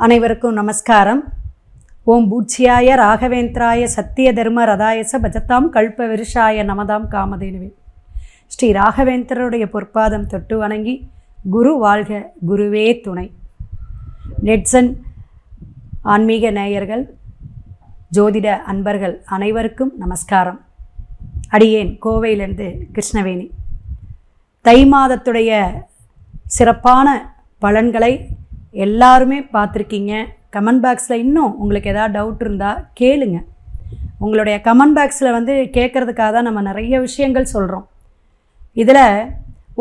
அனைவருக்கும் நமஸ்காரம். ஓம் பூஜ்யாய ராகவேந்திராய சத்திய தர்ம ரதாயச பஜத்தாம் கல்ப விருஷாய நமதாம் காமதேனுவே. ஸ்ரீ ராகவேந்திரருடைய பொற்பாதம் தொட்டு வணங்கி குரு வாழ்க, குருவே துணை. நெட்சன் ஆன்மீக நேயர்கள், ஜோதிட அன்பர்கள் அனைவருக்கும் நமஸ்காரம். அடியேன் கோவையிலிருந்து கிருஷ்ணவேணி. தை மாதத்துடைய சிறப்பான பலன்களை எல்லாருமே பார்த்துருக்கீங்க. கமெண்ட் பாக்ஸில் இன்னும் உங்களுக்கு எதாவது டவுட் இருந்தால் கேளுங்க. உங்களுடைய கமெண்ட் பாக்ஸில் கேட்குறதுக்காக தான் நம்ம நிறைய விஷயங்கள் சொல்கிறோம். இதில்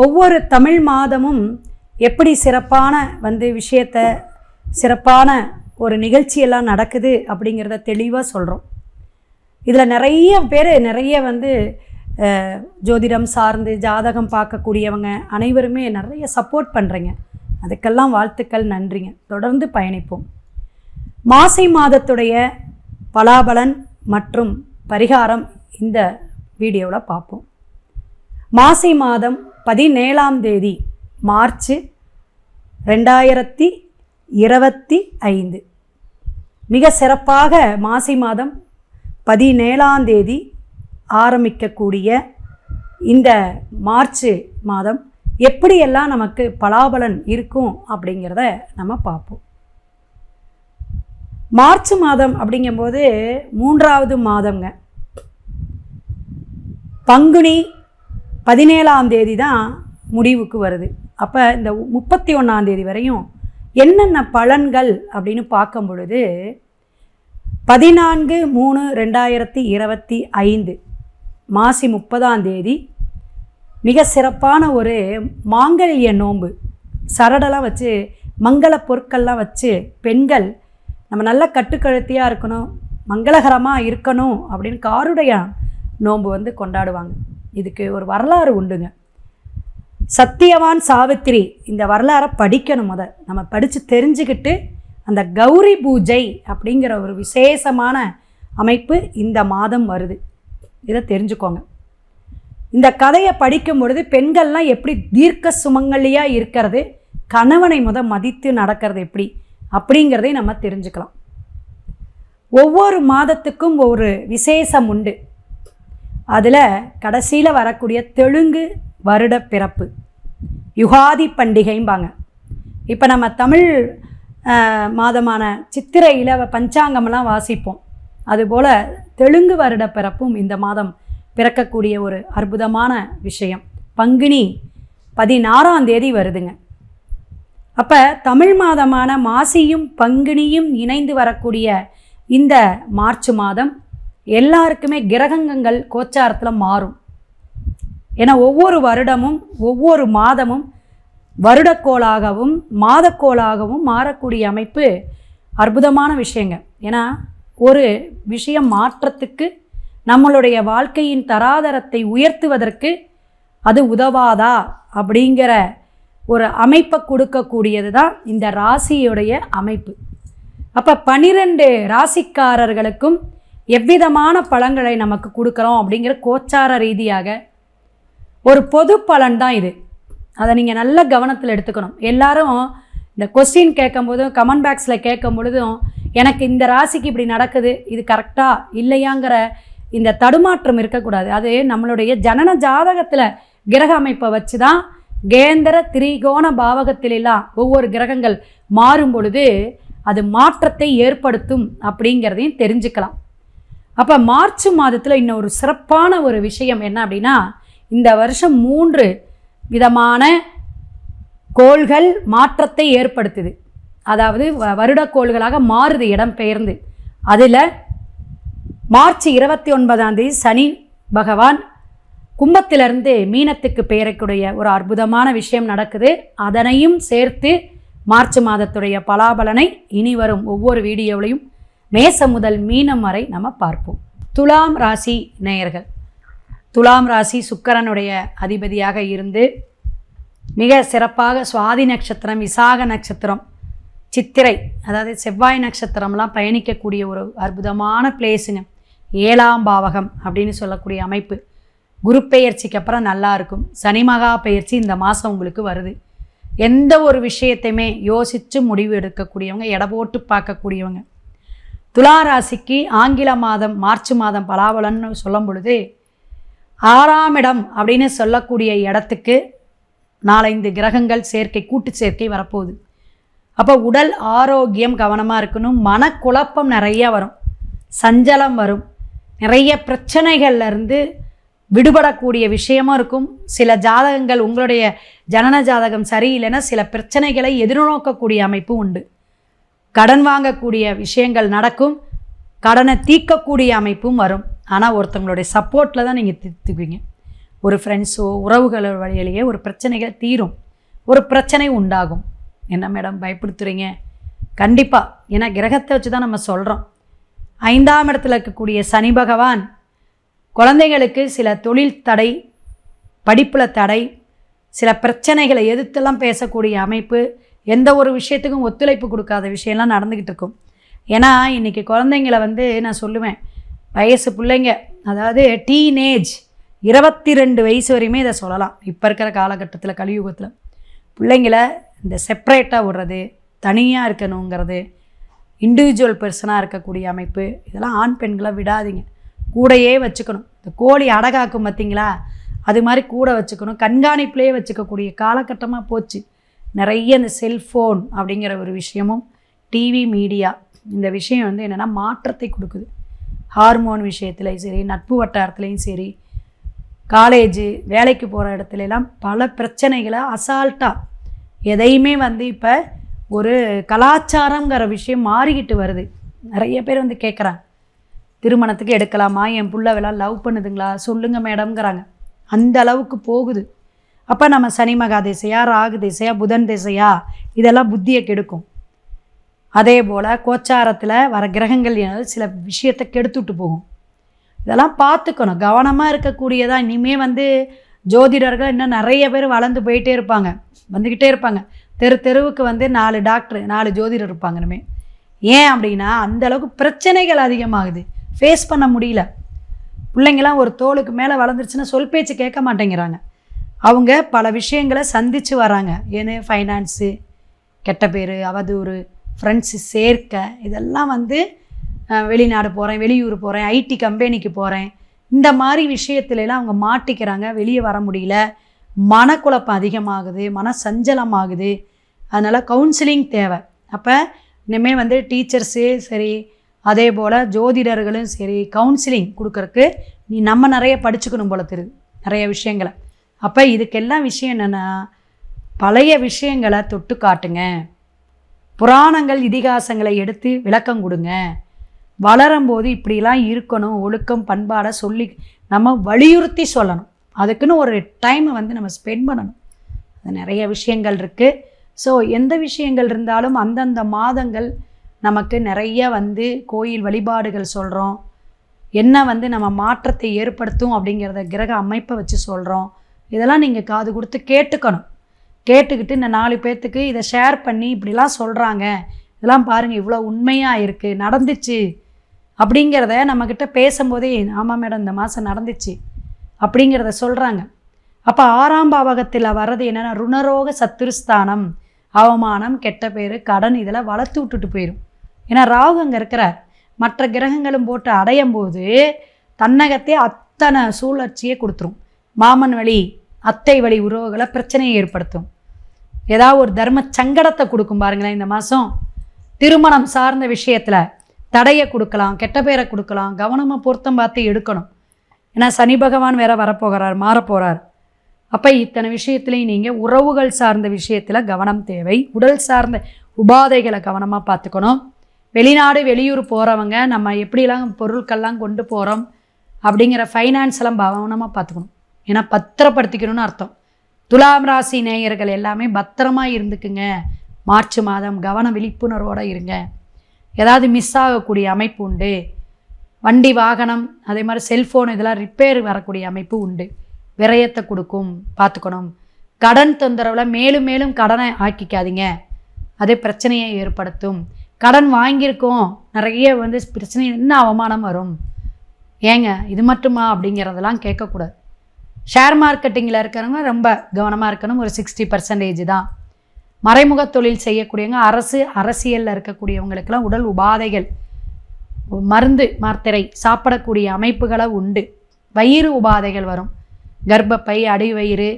ஒவ்வொரு தமிழ் மாதமும் எப்படி சிறப்பான விஷயத்தை, சிறப்பான ஒரு நிகழ்ச்சியெல்லாம் நடக்குது அப்படிங்கிறத தெளிவாக சொல்கிறோம். இதில் நிறைய பேர் ஜோதிடம் சார்ந்து ஜாதகம் பார்க்கக்கூடியவங்க அனைவருமே நிறைய சப்போர்ட் பண்ணுறீங்க. அதுக்கெல்லாம் வாழ்த்துக்கள், நன்றிங்க. தொடர்ந்து பயணிப்போம். மாசி மாதத்துடைய பலாபலன் மற்றும் பரிகாரம் இந்த வீடியோவில் பார்ப்போம். மாசி மாதம் 17ஆம் தேதி மார்ச் 2025 மிக சிறப்பாக மாசி மாதம் 17ஆம் தேதி ஆரம்பிக்கக்கூடிய இந்த மார்ச் மாதம் எப்படியெல்லாம் நமக்கு பலாபலன் இருக்கும் அப்படிங்கிறத நம்ம பார்ப்போம். மார்ச் மாதம் அப்படிங்கும்போது 3வது மாதங்க. பங்குனி 17ஆம் தேதி தான் முடிவுக்கு வருது. அப்போ இந்த 31ஆம் தேதி வரையும் என்னென்ன பலன்கள் அப்படின்னு பார்க்கும் பொழுது 14/3/2025 மாசி 30ஆம் தேதி மிக சிறப்பான ஒரு மாங்கல்ய நோன்பு, சரடெல்லாம் வச்சு மங்கள பொருட்கள்லாம் வச்சு பெண்கள் நம்ம நல்ல கட்டுக்கழுத்தியாக இருக்கணும், மங்களகரமாக இருக்கணும் அப்படின்னு காருடைய நோன்பு கொண்டாடுவாங்க. இதுக்கு ஒரு வரலாறு உண்டுங்க. சத்தியவான் சாவித்திரி இந்த வரலாறை படிக்கணும். நம்ம படித்து தெரிஞ்சுக்கிட்டு அந்த கௌரி பூஜை அப்படிங்கிற ஒரு விசேஷமான அமைப்பு இந்த மாதம் வருது. இதை தெரிஞ்சுக்கோங்க. இந்த கதையை படிக்கும் பொழுது பெண்கள்லாம் எப்படி தீர்க்க சுமங்கலியாக இருக்கிறது, கணவனை மதித்து நடக்கிறது எப்படி அப்படிங்கிறதை நம்ம தெரிஞ்சுக்கலாம். ஒவ்வொரு மாதத்துக்கும் ஒரு விசேஷம் உண்டு. அதில் கடைசியில் வரக்கூடிய தெலுங்கு வருட பிறப்பு யுகாதி பண்டிகைம்பாங்க. இப்போ நம்ம தமிழ் மாதமான சித்திரையில் பஞ்சாங்கமெல்லாம் வாசிப்போம். அதுபோல் தெலுங்கு வருட பிறப்பும் இந்த மாதம் பிறக்கக்கூடிய ஒரு அற்புதமான விஷயம். பங்குனி 16ஆம் தேதி வருதுங்க. அப்போ தமிழ் மாதமான மாசியும் பங்குனியும் இணைந்து வரக்கூடிய இந்த மார்ச் மாதம் எல்லாருக்குமே கிரகங்கள் கோச்சாரத்தில் மாறும். ஏன்னா ஒவ்வொரு வருடமும் ஒவ்வொரு மாதமும் வருடக்கோளாகவும் மாதக்கோளாகவும் மாறக்கூடிய அமைப்பு அற்புதமான விஷயங்க. ஏன்னா ஒரு விஷயம் மாற்றத்துக்கு, நம்மளுடைய வாழ்க்கையின் தராதரத்தை உயர்த்துவதற்கு அது உதவாதா அப்படிங்கிற ஒரு அமைப்பை கொடுக்கக்கூடியது தான் இந்த ராசியுடைய அமைப்பு. அப்போ 12 ராசிக்காரர்களுக்கும் எவ்விதமான பலன்களை நமக்கு கொடுக்குறோம் அப்படிங்கிற கோச்சார ரீதியாக ஒரு பொது பலன் தான் இது. அதை நீங்கள் நல்ல கவனத்தில் எடுத்துக்கணும். எல்லாரும் இந்த கொஸ்டின் கேட்கும்போதும் கமெண்ட் பாக்ஸில் கேட்கும் பொழுதும் எனக்கு இந்த ராசிக்கு இப்படி நடக்குது, இது கரெக்டாக இல்லையாங்கிற இந்த தடுமாற்றம் இருக்கக்கூடாது. அது நம்மளுடைய ஜனன ஜாதகத்தில் கிரக அமைப்பை வச்சு தான் கேந்திர திரிகோண பாவகத்திலெல்லாம் ஒவ்வொரு கிரகங்கள் மாறும் பொழுது அது மாற்றத்தை ஏற்படுத்தும் அப்படிங்கிறதையும் தெரிஞ்சுக்கலாம். அப்போ மார்ச் மாதத்தில் இன்னொரு சிறப்பான ஒரு விஷயம் என்ன அப்படின்னா, இந்த வருஷம் 3 விதமான கோள்கள் மாற்றத்தை ஏற்படுத்துது. அதாவது வருடக்கோள்களாக மாறுது இடம் பெயர்ந்து. அதில் மார்ச் 29ஆம் தேதி சனி பகவான் கும்பத்திலிருந்து மீனத்துக்கு பெயரக்கூடிய ஒரு அற்புதமான விஷயம் நடக்குது. அதனையும் சேர்த்து மார்ச் மாதத்துடைய பலாபலனை இனி வரும் ஒவ்வொரு வீடியோவிலையும் மேசம் முதல் மீனம் வரை நம்ம பார்ப்போம். துலாம் ராசி நேயர்கள், துலாம் ராசி சுக்கிரனுடைய அதிபதியாக இருந்து மிக சிறப்பாக சுவாதி நட்சத்திரம், விசாக நட்சத்திரம், சித்திரை அதாவது செவ்வாய் நட்சத்திரம்லாம் பயணிக்கக்கூடிய ஒரு அற்புதமான பிளேஸுங்க. 7ஆம் பாவகம் அப்படின்னு சொல்லக்கூடிய அமைப்பு. குரு பெயர்ச்சிக்கு அப்புறம் நல்லா இருக்கும். சனி மகா பெயர்ச்சி இந்த மாதம் உங்களுக்கு வருது. எந்த ஒரு விஷயத்தையுமே யோசித்து முடிவு எடுக்கக்கூடியவங்க, எடை போட்டு பார்க்கக்கூடியவங்க. துலா ராசிக்கு ஆங்கில மாதம் மார்ச் மாதம் பலாபலன்னு சொல்லும் பொழுது 6ஆம் இடம் அப்படின்னு சொல்லக்கூடிய இடத்துக்கு 4-5 கிரகங்கள் சேர்க்கை, கூட்டு சேர்க்கை வரப்போகுது. அப்போ உடல் ஆரோக்கியம் கவனமாக இருக்கணும். மனக்குழப்பம் நிறையா வரும், சஞ்சலம் வரும், நிறைய பிரச்சனைகள்லேருந்து விடுபடக்கூடிய விஷயமும் இருக்கும். சில ஜாதகங்கள், உங்களுடைய ஜனன ஜாதகம் சரியில்லைன்னா சில பிரச்சனைகளை எதிர்நோக்கக்கூடிய அமைப்பும் உண்டு. கடன் வாங்கக்கூடிய விஷயங்கள் நடக்கும், கடனை தீர்க்கக்கூடிய அமைப்பும் வரும். ஆனால் ஒருத்தவங்களுடைய சப்போர்ட்டில் தான் நீங்கள் தீர்த்துக்குவீங்க. ஒரு ஃப்ரெண்ட்ஸோ உறவுகள் வழியிலேயே ஒரு பிரச்சனைகள் தீரும், ஒரு பிரச்சனை உண்டாகும். என்ன மேடம் பயப்படுத்துகிறீங்க? கண்டிப்பாக, ஏன்னா கிரகத்தை வச்சு தான் நம்ம சொல்கிறோம். 5ஆம் இடத்துல இருக்கக்கூடிய சனி பகவான் குழந்தைகளுக்கு சில தொழில் தடை, படிப்பில் தடை, சில பிரச்சனைகளை எதிர்த்தெல்லாம் பேசக்கூடிய அமைப்பு, எந்த ஒரு விஷயத்துக்கும் ஒத்துழைப்பு கொடுக்காத விஷயம்லாம் நடந்துக்கிட்டு இருக்கும். ஏன்னா இன்றைக்கி குழந்தைங்களை நான் சொல்லுவேன், வயசு பிள்ளைங்க, அதாவது டீனேஜ் 22 வயசு வரையுமே இதை சொல்லலாம். இப்போ இருக்கிற காலகட்டத்தில், கலியுகத்தில் பிள்ளைங்களை இந்த செப்பரேட்டாக விடுறது, தனியாக இருக்கணுங்கிறது, இண்டிவிஜுவல் பர்சனாக இருக்கக்கூடிய அமைப்பு, இதெல்லாம் ஆண் பெண்களை விடாதீங்க, கூடையே வச்சுக்கணும். இந்த கோழி அடகாக்கும் பார்த்திங்களா, அது மாதிரி கூட வச்சுக்கணும், கண்காணிப்புலேயே வச்சுக்கக்கூடிய காலகட்டமாக போச்சு. நிறைய இந்த செல்ஃபோன் அப்படிங்கிற ஒரு விஷயமும், டிவி மீடியா, இந்த விஷயம் என்னென்னா மாற்றத்தை கொடுக்குது. ஹார்மோன் விஷயத்துலையும் சரி, நட்பு வட்டாரத்துலேயும் சரி, காலேஜு வேலைக்கு போகிற இடத்துலலாம் பல பிரச்சனைகளை அசால்ட்டாக எதையுமே இப்போ ஒரு கலாச்சாரங்கிற விஷயம் மாறிக்கிட்டு வருது. நிறைய பேர் கேட்குறாங்க, திருமணத்துக்கு எடுக்கலாமா, என் பிள்ளைவெல்லாம் லவ் பண்ணுதுங்களா, சொல்லுங்கள் மேடம்ங்கிறாங்க. அந்த அளவுக்கு போகுது. அப்போ நம்ம சனி மகா திசையா, ராகு திசையா, புதன் திசையா, இதெல்லாம் புத்தியை கெடுக்கும். அதே போல் கோச்சாரத்தில் வர கிரகங்கள் சில விஷயத்தை கெடுத்துட்டு போகும். இதெல்லாம் பார்த்துக்கணும், கவனமாக இருக்கக்கூடியதான். இனிமேல் ஜோதிடர்கள் இன்னும் நிறைய பேர் வளர்ந்து போயிட்டே இருப்பாங்க, வந்துக்கிட்டே இருப்பாங்க. தெருவுக்கு 4 டாக்டர் 4 ஜோதிடர் இருப்பாங்க இனிமேல். ஏன் அப்படின்னா அந்தளவுக்கு பிரச்சனைகள் அதிகமாகுது, ஃபேஸ் பண்ண முடியல. பிள்ளைங்களாம் ஒரு தோளுக்கு மேலே வளர்ந்துருச்சுன்னா சொல் பேச்சு கேட்க மாட்டேங்கிறாங்க. அவங்க பல விஷயங்களை சந்தித்து வராங்க. ஏன்னு ஃபைனான்ஸு, கெட்ட பேர், அவதூறு, ஃப்ரெண்ட்ஸு சேர்க்க, இதெல்லாம் வெளிநாடு போகிறேன், வெளியூர் போகிறேன், ஐடி கம்பெனிக்கு போகிறேன், இந்த மாதிரி விஷயத்துலலாம் அவங்க மாட்டிக்கிறாங்க, வெளியே வர முடியல, மனக்குழப்பம் அதிகமாகுது, மன சஞ்சலமாகுது. அதனால் கவுன்சிலிங் தேவை. அப்போ இனிமேல் டீச்சர்ஸே சரி, அதே போல் ஜோதிடர்களும் சரி, கவுன்சிலிங் கொடுக்கறக்கு நம்ம நிறைய படிச்சுக்கணும் போல தெரியுது, நிறைய விஷயங்களை. அப்போ இதுக்கெல்லாம் விஷயம் என்னென்னா, பழைய விஷயங்களை தொட்டு காட்டுங்க, புராணங்கள் இதிகாசங்களை எடுத்து விளக்கம் கொடுங்க. வளரும்போது இப்படிலாம் இருக்கணும், ஒழுக்கம் பண்பாடை சொல்லி நம்ம வலியுறுத்தி சொல்லணும். அதுக்குன்னு ஒரு டைமை நம்ம ஸ்பெண்ட் பண்ணணும். அது நிறைய விஷயங்கள் இருக்குது. ஸோ எந்த விஷயங்கள் இருந்தாலும் அந்தந்த மாதங்கள் நமக்கு நிறைய கோயில் வழிபாடுகள் சொல்கிறோம், என்ன நம்ம மாற்றத்தை ஏற்படுத்தும் அப்படிங்கிறத கிரக அமைப்பை வச்சு சொல்கிறோம். இதெல்லாம் நீங்கள் காது கொடுத்து கேட்டுக்கணும். கேட்டுக்கிட்டு இந்த 4 பேர்த்துக்கு இதை ஷேர் பண்ணி, இப்படிலாம் சொல்கிறாங்க, இதெல்லாம் பாருங்கள் இவ்வளோ உண்மையாக இருக்குது, நடந்துச்சு அப்படிங்கிறத நம்மக்கிட்ட பேசும்போதே, ஆமாம் மேடம் இந்த மாதம் நடந்துச்சு அப்படிங்கிறத சொல்கிறாங்க. அப்போ 6ஆம் பாவகத்தில் வர்றது என்னென்னா, ருணரோக சத்துருஸ்தானம், அவமானம், கெட்ட பேர், கடன், இதெல்லாம் வளர்த்து விட்டுட்டு போயிடும். ஏன்னா ராகு அங்கே இருக்கிறார். மற்ற கிரகங்களும் போட்டு அடையும் போது தன்னகத்தே அத்தனை சூழற்சியை கொடுத்துரும். மாமன் வழி, அத்தை வழி உறவுகளை பிரச்சனையை ஏற்படுத்தும். ஏதாவது ஒரு தர்ம சங்கடத்தை கொடுக்கும் பாருங்களேன். இந்த மாதம் திருமணம் சார்ந்த விஷயத்தில் தடையை கொடுக்கலாம், கெட்ட பேரை கொடுக்கலாம். கவனமாக பொருத்தம் பார்த்து எடுக்கணும். ஏன்னா சனி பகவான் வேற வரப்போகிறார், மாறப்போகிறார். அப்போ இத்தனை விஷயத்துலையும் நீங்கள் உறவுகள் சார்ந்த விஷயத்தில் கவனம் தேவை. உடல் சார்ந்த உபாதைகளை கவனமாக பார்த்துக்கணும். வெளிநாடு வெளியூர் போகிறவங்க நம்ம எப்படிலாம் பொருட்கள்லாம் கொண்டு போகிறோம் அப்படிங்கிற ஃபைனான்ஸ் எல்லாம் கவனமாக பார்த்துக்கணும். ஏன்னா பத்திரப்படுத்திக்கணும்னு அர்த்தம். துலாம் ராசி நேயர்கள் எல்லாமே பத்திரமா இருந்துக்குங்க. மார்ச் மாதம் கவன விழிப்புணர்வோடு இருங்க. ஏதாவது மிஸ் ஆகக்கூடிய அமைப்பு உண்டு. வண்டி வாகனம், அதே மாதிரி செல்ஃபோன், இதெல்லாம் ரிப்பேர் வரக்கூடிய அமைப்பு உண்டு. விரயத்தை கொடுக்கும், பார்த்துக்கணும். கடன் தொந்தரவில் மேலும் மேலும் கடனை ஆக்கிக்காதீங்க, அதே பிரச்சனையை ஏற்படுத்தும். கடன் வாங்கியிருக்கோம், நிறைய பிரச்சனை, என்ன அவமானம் வரும், ஏங்க இது மட்டுமா அப்படிங்கிறதெல்லாம் கேட்கக்கூடாது. ஷேர் மார்க்கெட்டிங்கில் இருக்கிறவங்க ரொம்ப கவனமாக இருக்கணும். ஒரு 60% தான். மறைமுக தொழில் செய்யக்கூடியவங்க, அரசியலில் இருக்கக்கூடியவங்களுக்கெல்லாம் உடல் உபாதைகள், மருந்து மாத்திரை சாப்பிடக்கூடிய அமைப்புகளை உண்டு. வயிறு உபாதைகள் வரும், கர்ப்பப்பை, அடிவயிறு,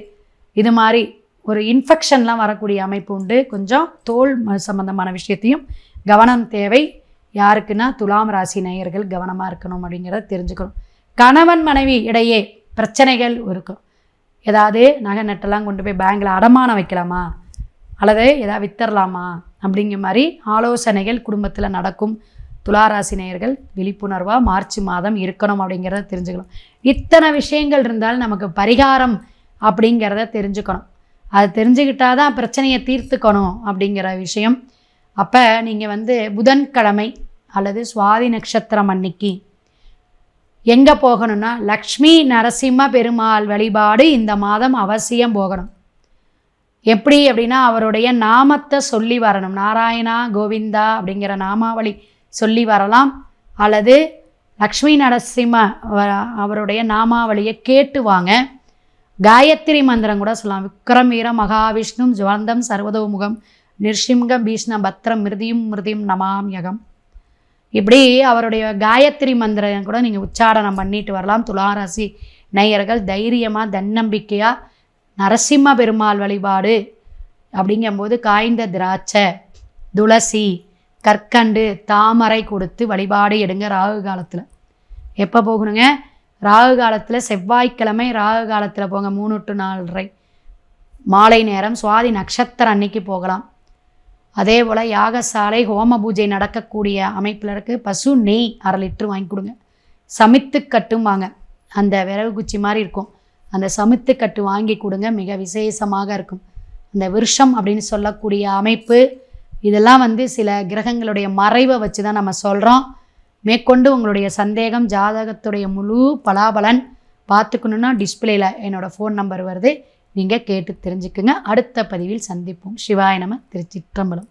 இது மாதிரி ஒரு இன்ஃபெக்ஷன்லாம் வரக்கூடிய அமைப்பு உண்டு. கொஞ்சம் தோல் சம்பந்தமான விஷயத்தையும் கவனம் தேவை. யாருக்குன்னா துலாம் ராசி நேயர்கள் கவனமாக இருக்கணும் அப்படிங்கிறத தெரிஞ்சுக்கணும். கணவன் மனைவி இடையே பிரச்சனைகள் இருக்கும். ஏதாவது நகை நட்டெல்லாம் கொண்டு போய் பேங்கில் அடமானம் வைக்கலாமா, அல்லது ஏதாவது வித்தரலாமா அப்படிங்கிற மாதிரி ஆலோசனைகள் குடும்பத்தில் நடக்கும். துளாராசி நேயர்கள் விழிப்புணர்வாக மார்ச் மாதம் இருக்கணும் அப்படிங்கிறத தெரிஞ்சுக்கணும். இத்தனை விஷயங்கள் இருந்தால் நமக்கு பரிகாரம் அப்படிங்கிறத தெரிஞ்சுக்கணும். அது தெரிஞ்சுக்கிட்டால் தான் பிரச்சனையை தீர்த்துக்கணும் அப்படிங்கிற விஷயம். அப்போ நீங்கள் புதன்கிழமை அல்லது சுவாதி நட்சத்திரம் அன்னைக்கு எங்கே போகணும்னா லக்ஷ்மி நரசிம்ம பெருமாள் வழிபாடு இந்த மாதம் அவசியம் போகணும். எப்படி அப்படின்னா அவருடைய நாமத்தை சொல்லி வரணும். நாராயணா கோவிந்தா அப்படிங்கிற நாமாவளி சொல்லி வரலாம், அல்லது லக்ஷ்மி நரசிம்ம அவருடைய நாமாவளியை கேட்டு வாங்க. காயத்ரி மந்திரம் கூட சொல்லலாம். விக்ரம் வீர மகாவிஷ்ணு ஜுவந்தம் சர்வதோமுகம் நிர்சிம்கம் பீஷ்ண பத்ரம் மிருதியும் நமாம்யகம். இப்படி அவருடைய காயத்ரி மந்திரம் கூட நீங்கள் உச்சாரணம் பண்ணிட்டு வரலாம். துளாராசி நேயர்கள் தைரியமாக தன்னம்பிக்கையாக நரசிம்ம பெருமாள் வழிபாடு அப்படிங்கும்போது காய்ந்த திராட்சை, துளசி, கற்கண்டு, தாமரை கொடுத்து வழிபாடு எடுங்க. ராகு காலத்தில் எப்போ போகணுங்க? ராகு காலத்தில் செவ்வாய்க்கிழமை ராகு காலத்தில் போங்க. 3 to 4:30 மாலை நேரம் சுவாதி நட்சத்திரம் அன்னைக்கு போகலாம். அதே போல் யாகசாலை ஹோம பூஜை நடக்கக்கூடிய அமைப்பில் இருக்குது. பசு நெய் 1/2 லிட்டர் வாங்கி கொடுங்க. சமித்துக்கட்டும் வாங்க, அந்த விறகு குச்சி மாதிரி இருக்கும், அந்த சமித்துக்கட்டு வாங்கி கொடுங்க. மிக விசேஷமாக இருக்கும். அந்த விருஷம் அப்படின்னு சொல்லக்கூடிய அமைப்பு இதெல்லாம் சில கிரகங்களுடைய மறைவை வச்சு தான் நம்ம சொல்கிறோம். மேற்கொண்டு உங்களுடைய சந்தேகம், ஜாதகத்துடைய முழு பலாபலன் பார்த்துக்கணுன்னா டிஸ்பிளேயில் என்னோடய ஃபோன் நம்பர் வருது, நீங்கள் கேட்டு தெரிஞ்சுக்குங்க. அடுத்த பதிவில் சந்திப்போம். சிவாய நம. திருச்சிற்றம்பலம்.